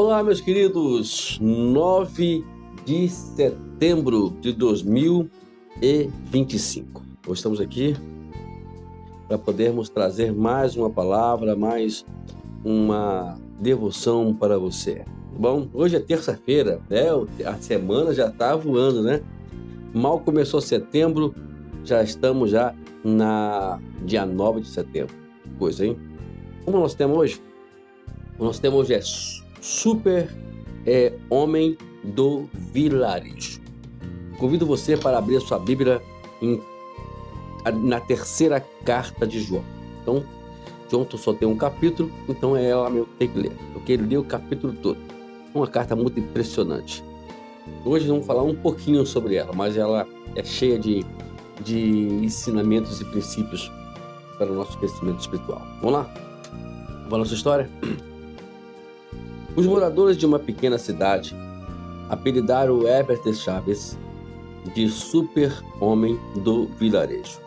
Olá, meus queridos, 9 de setembro de 2025. Hoje estamos aqui para podermos trazer mais uma palavra, mais uma devoção para você. Bom, hoje é terça-feira, a semana já está voando, né? Mal começou setembro, já estamos na dia 9 de setembro. Que coisa, hein? Como nós temos hoje? O nosso tema hoje é Super Homem do Vilarejo. Convido você para abrir a sua Bíblia na terceira carta de João. Então, João só tem um capítulo, então é ela mesmo que tem que ler. Eu quero ler o capítulo todo. Uma carta muito impressionante. Hoje vamos falar um pouquinho sobre ela, mas ela é cheia de ensinamentos e princípios para o nosso crescimento espiritual. Vamos lá? Vamos à nossa história? Os moradores de uma pequena cidade apelidaram Herbert Chaves de Super Homem do Vilarejo.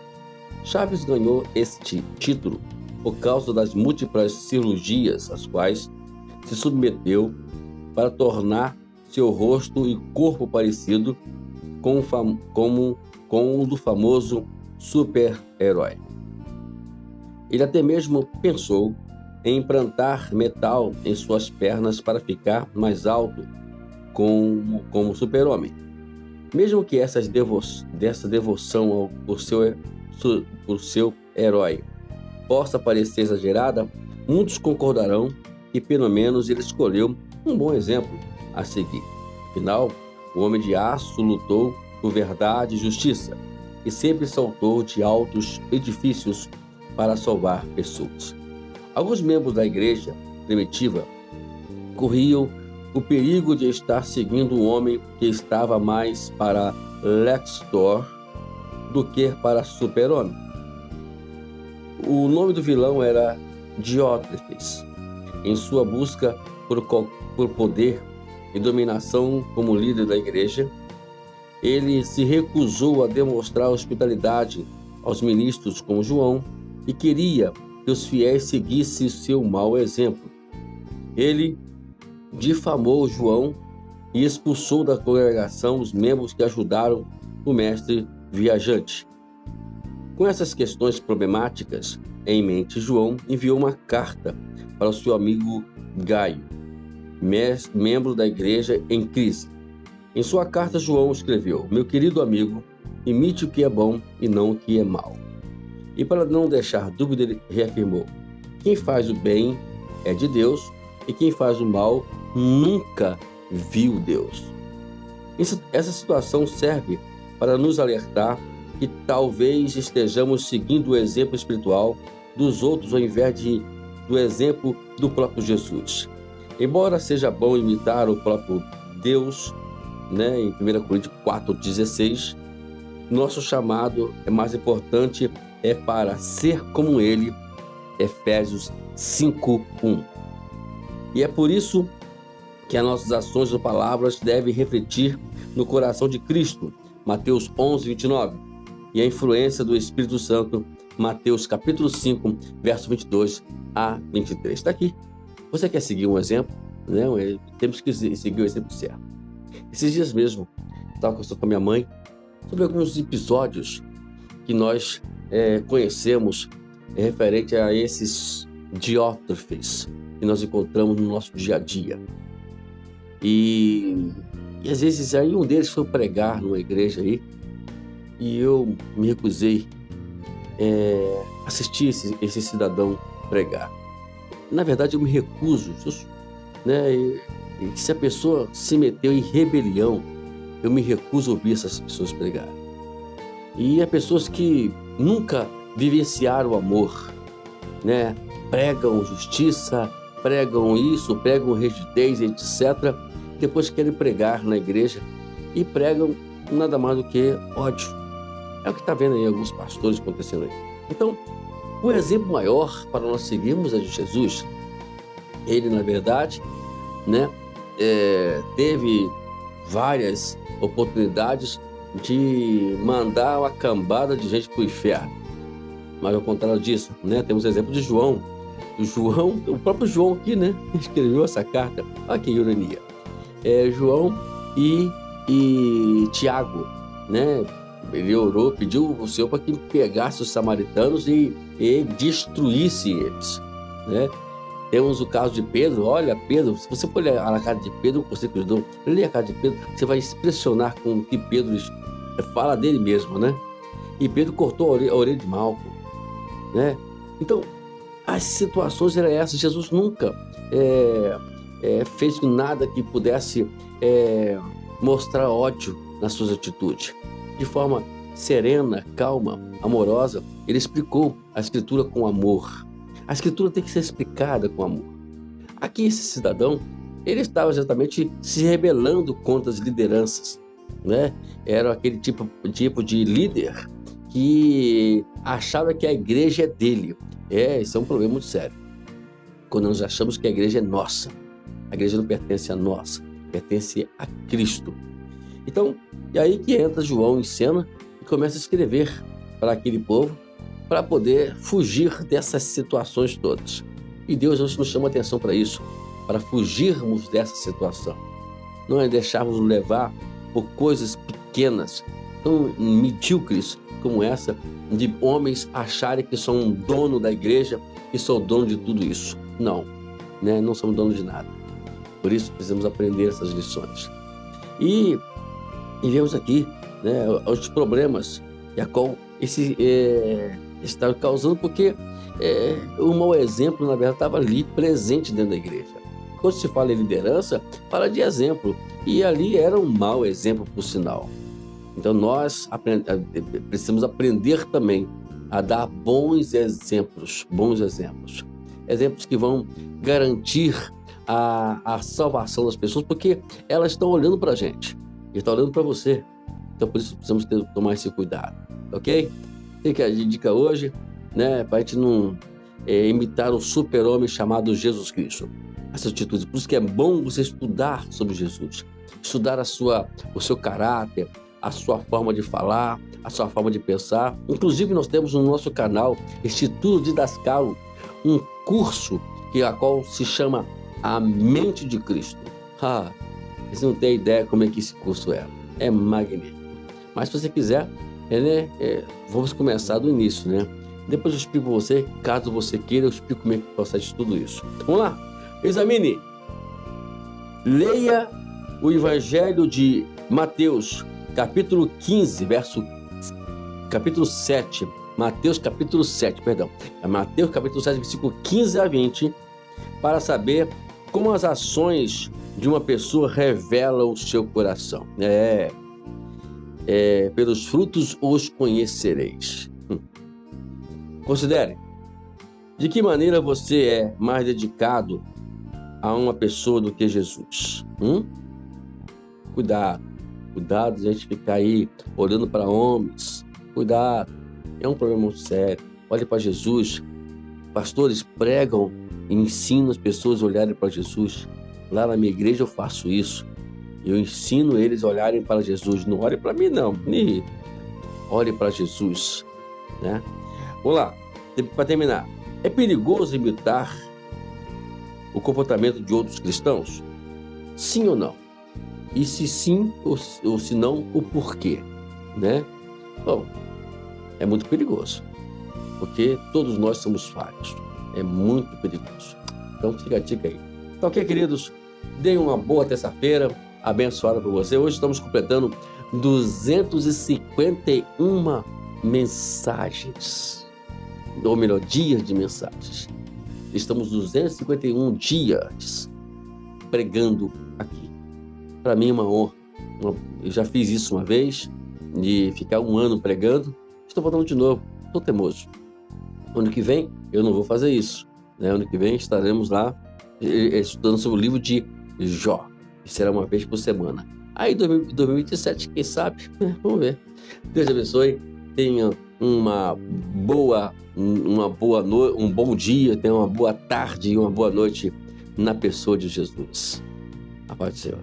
Chaves ganhou este título por causa das múltiplas cirurgias às quais se submeteu para tornar seu rosto e corpo parecido com o do famoso super-herói. Ele até mesmo pensou em implantar metal em suas pernas para ficar mais alto como super-homem. Mesmo que dessa devoção por seu herói possa parecer exagerada, muitos concordarão que pelo menos ele escolheu um bom exemplo a seguir. Afinal, o Homem de Aço lutou por verdade e justiça e sempre saltou de altos edifícios para salvar pessoas. Alguns membros da igreja primitiva corriam o perigo de estar seguindo um homem que estava mais para Lex Luthor do que para Super-Homem. O nome do vilão era Diótrefes. Em sua busca por poder e dominação como líder da igreja, ele se recusou a demonstrar hospitalidade aos ministros como João e queria que os fiéis seguissem seu mau exemplo. Ele difamou João e expulsou da congregação os membros que ajudaram o mestre viajante. Com essas questões problemáticas em mente, João enviou uma carta para o seu amigo Gaio, membro da igreja em crise. Em sua carta, João escreveu: "Meu querido amigo, imite o que é bom e não o que é mal." E para não deixar dúvida, ele reafirmou: "Quem faz o bem é de Deus, e quem faz o mal nunca viu Deus." Essa situação serve para nos alertar que talvez estejamos seguindo o exemplo espiritual dos outros ao invés do exemplo do próprio Jesus. Embora seja bom imitar o próprio Deus, em 1 Coríntios 4,16, nosso chamado é mais importante para ser como ele, Efésios 5:1. E é por isso que as nossas ações ou palavras devem refletir no coração de Cristo, Mateus 11:29, e a influência do Espírito Santo, Mateus capítulo 5, verso 22 a 23. Está aqui. Você quer seguir um exemplo? Temos que seguir o exemplo certo. Esses dias mesmo, estava conversando com a minha mãe sobre alguns episódios que nós conhecemos referente a esses diótrefes que nós encontramos no nosso dia a dia. E às vezes aí um deles foi pregar numa igreja aí e eu me recusei a assistir esse cidadão pregar. Na verdade, eu me recuso, e se a pessoa se meteu em rebelião, eu me recuso a ouvir essas pessoas pregarem. E há pessoas que nunca vivenciaram o amor, pregam justiça, pregam isso, pregam rigidez, etc. Depois querem pregar na igreja e pregam nada mais do que ódio. É o que está vendo aí alguns pastores acontecendo aí. Então, o exemplo maior para nós seguirmos é de Jesus. Ele, na verdade, teve várias oportunidades de mandar uma cambada de gente para o inferno. Mas ao contrário disso, temos o exemplo de João, João, o próprio João aqui, né? Escreveu essa carta. Olha que ironia. João e Tiago, né? Ele orou, pediu o Senhor para que pegasse os samaritanos e destruísse eles, né? Temos o caso de Pedro. Olha, Pedro, se você for olhar a carta de Pedro, você que ajudou, leia a carta de Pedro, você vai se impressionar com o que Pedro fala dele mesmo, né? E Pedro cortou a orelha de Malco, né? Então, as situações eram essas. Jesus nunca fez nada que pudesse mostrar ódio nas suas atitudes. De forma serena, calma, amorosa, ele explicou a Escritura com amor. A Escritura tem que ser explicada com amor. Aqui esse cidadão, ele estava exatamente se rebelando contra as lideranças, né? Era aquele tipo de líder que achava que a igreja é dele. Isso é um problema muito sério. Quando nós achamos que a igreja é nossa. A igreja não pertence a nós, pertence a Cristo. Então, e aí que entra João em cena e começa a escrever para aquele povo para poder fugir dessas situações todas. E Deus hoje nos chama a atenção para isso, para fugirmos dessa situação. Não é deixarmos nos levar por coisas pequenas, tão medíocres como essa, de homens acharem que são um dono da igreja e são dono de tudo isso. Não, né? Não somos donos de nada. Por isso precisamos aprender essas lições. E vemos aqui, né, os problemas e a qual esse está causando, porque o mau exemplo, na verdade, estava ali presente dentro da igreja. Quando se fala em liderança, fala de exemplo. E ali era um mau exemplo, por sinal. Então nós precisamos aprender também a dar bons exemplos. Exemplos que vão garantir a salvação das pessoas, porque elas estão olhando para a gente. E estão olhando para você. Então por isso precisamos tomar esse cuidado. Ok? Fica a dica hoje, né? Para a gente não imitar o super-homem chamado Jesus Cristo. Essas atitudes. Por isso que é bom você estudar sobre Jesus. Estudar o seu caráter, a sua forma de falar, a sua forma de pensar. Inclusive nós temos no nosso canal Instituto Didascalo, um curso a qual se chama A Mente de Cristo. Você não tem ideia como é que esse curso é. É magnífico. Mas se você quiser, vamos começar do início, né? Depois eu explico para você, caso você queira, eu explico como é que procede tudo isso. Vamos lá? Examine. Leia o Evangelho de Mateus, capítulo 15, capítulo 7. Mateus, capítulo 7, perdão. Mateus, capítulo 7, versículo 15 a 20, para saber como as ações de uma pessoa revelam o seu coração. Pelos frutos os conhecereis. Considere, de que maneira você é mais dedicado a uma pessoa do que Jesus? Cuidado de a gente ficar aí olhando para homens. Cuidado, é um problema muito sério. Olhe para Jesus. Pastores pregam e ensinam as pessoas a olharem para Jesus. Lá na minha igreja eu faço isso. Eu ensino eles a olharem para Jesus. Não olhe para mim, não. Olhe para Jesus, né? Vamos lá, para terminar. É perigoso imitar o comportamento de outros cristãos? Sim ou não? E se sim ou se não, o porquê, né? Bom, é muito perigoso, porque todos nós somos falhos. É muito perigoso. Então fica a dica aí. Então, ok, queridos? Deem uma boa terça-feira, abençoada por você. Hoje estamos completando 251 mensagens, ou melhor, dias de mensagens. Estamos 251 dias pregando aqui. Para mim é uma honra. Eu já fiz isso uma vez, de ficar um ano pregando. Estou voltando de novo. Estou teimoso. Ano que vem eu não vou fazer isso, né? Ano que vem estaremos lá estudando sobre o livro de Jó. Será uma vez por semana. Aí 2027, quem sabe? Vamos ver. Deus abençoe. Tenha um bom dia, tenha uma boa tarde e uma boa noite na pessoa de Jesus. A paz do Senhor.